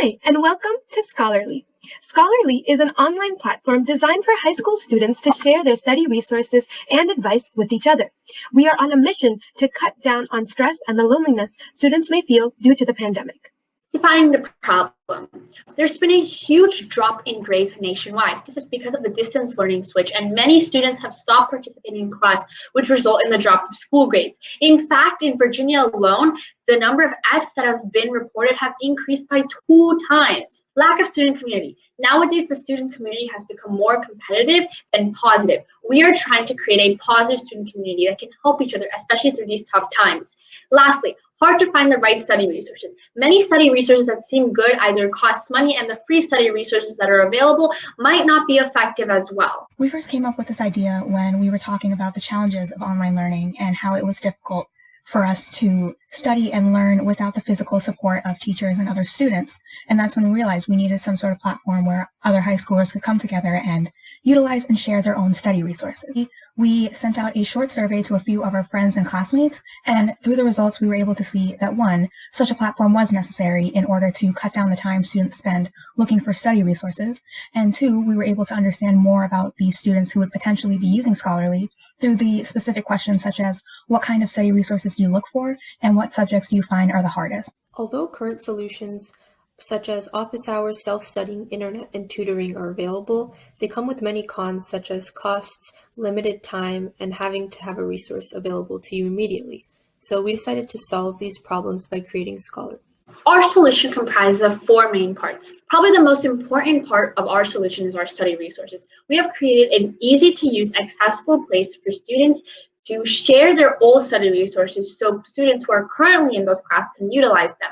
Hi, and welcome to Scholarly. Scholarly is an online platform designed for high school students to share their study resources and advice with each other. We are on a mission to cut down on stress and the loneliness students may feel due to the pandemic. Define the problem. There's been a huge drop in grades nationwide. This is because of the distance learning switch, and many students have stopped participating in class, which result in the drop of school grades. In fact, in Virginia alone, the number of Fs that have been reported have increased by 2 times. Lack of student community. Nowadays, the student community has become more competitive than positive. We are trying to create a positive student community that can help each other, especially through these tough times. Lastly, hard to find the right study resources. Many study resources that seem good either cost money, and the free study resources that are available might not be effective as well. We first came up with this idea when we were talking about the challenges of online learning and how it was difficult for us to study and learn without the physical support of teachers and other students. And that's when we realized we needed some sort of platform where other high schoolers could come together and utilize and share their own study resources. We sent out a short survey to a few of our friends and classmates, and through the results, we were able to see that 1, such a platform was necessary in order to cut down the time students spend looking for study resources, and 2, we were able to understand more about the students who would potentially be using Scholarly through the specific questions such as what kind of study resources do you look for, and what subjects do you find are the hardest. Although current solutions such as office hours, self-studying, internet, and tutoring are available, they come with many cons such as costs, limited time, and having to have a resource available to you immediately. So we decided to solve these problems by creating Scholarly. Our solution comprises of 4 main parts. Probably the most important part of our solution is our study resources. We have created an easy-to-use, accessible place for students to share their old study resources so students who are currently in those classes can utilize them.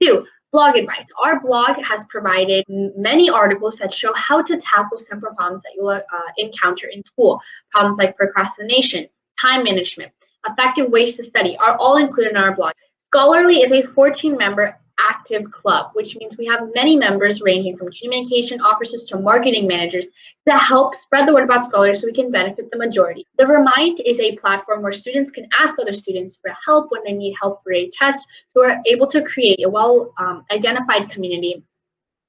2, blog advice. Our blog has provided many articles that show how to tackle simple problems that you'll encounter in school. Problems like procrastination, time management, effective ways to study are all included in our blog. Scholarly is a 14-member active club, which means we have many members ranging from communication officers to marketing managers to help spread the word about Scholarly so we can benefit the majority. The Remind is a platform where students can ask other students for help when they need help for a test, so we're able to create a well-identified community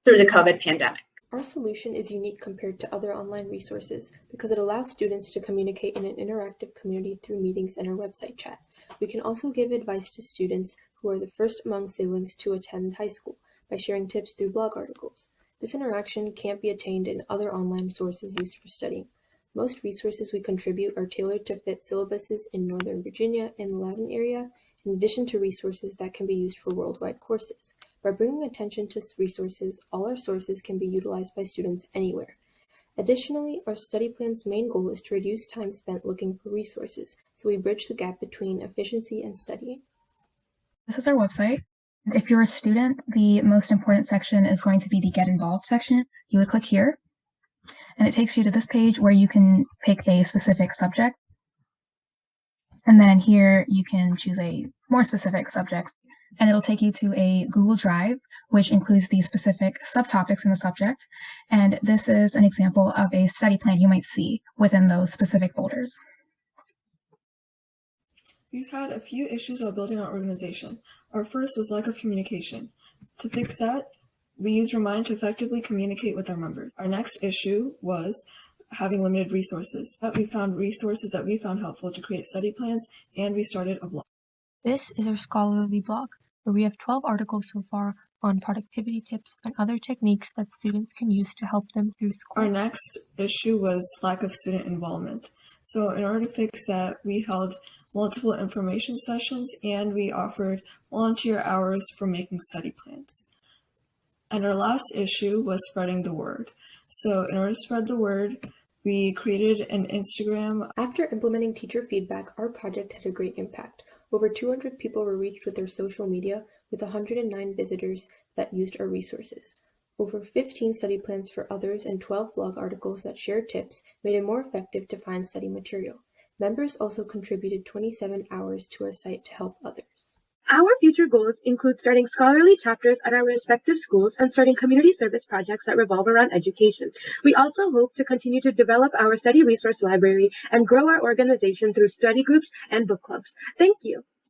through the COVID pandemic. Our solution is unique compared to other online resources because it allows students to communicate in an interactive community through meetings and our website chat. We can also give advice to students who are the first among siblings to attend high school by sharing tips through blog articles. This interaction can't be attained in other online sources used for studying. Most resources we contribute are tailored to fit syllabuses in Northern Virginia and the Loudoun area, in addition to resources that can be used for worldwide courses. By bringing attention to resources, all our sources can be utilized by students anywhere. Additionally, our study plan's main goal is to reduce time spent looking for resources, so we bridge the gap between efficiency and studying. This is our website. If you're a student, the most important section is going to be the Get Involved section. You would click here, and it takes you to this page where you can pick a specific subject. And then here you can choose a more specific subject, and it'll take you to a Google Drive, which includes the specific subtopics in the subject. And this is an example of a study plan you might see within those specific folders. We've had a few issues while building our organization. Our first was lack of communication. To fix that, we used Remind to effectively communicate with our members. Our next issue was having limited resources. We found resources that we found helpful to create study plans, and we started a blog. This is our Scholarly blog, where we have 12 articles so far on productivity tips and other techniques that students can use to help them through school. Our next issue was lack of student involvement. So in order to fix that, we held multiple information sessions and we offered volunteer hours for making study plans. And our last issue was spreading the word. So in order to spread the word, we created an Instagram. After implementing teacher feedback, our project had a great impact. Over 200 people were reached with their social media, with 109 visitors that used our resources. Over 15 study plans for others and 12 blog articles that shared tips made it more effective to find study material. Members also contributed 27 hours to our site to help others. Our future goals include starting scholarly chapters at our respective schools and starting community service projects that revolve around education. We also hope to continue to develop our study resource library and grow our organization through study groups and book clubs. Thank you.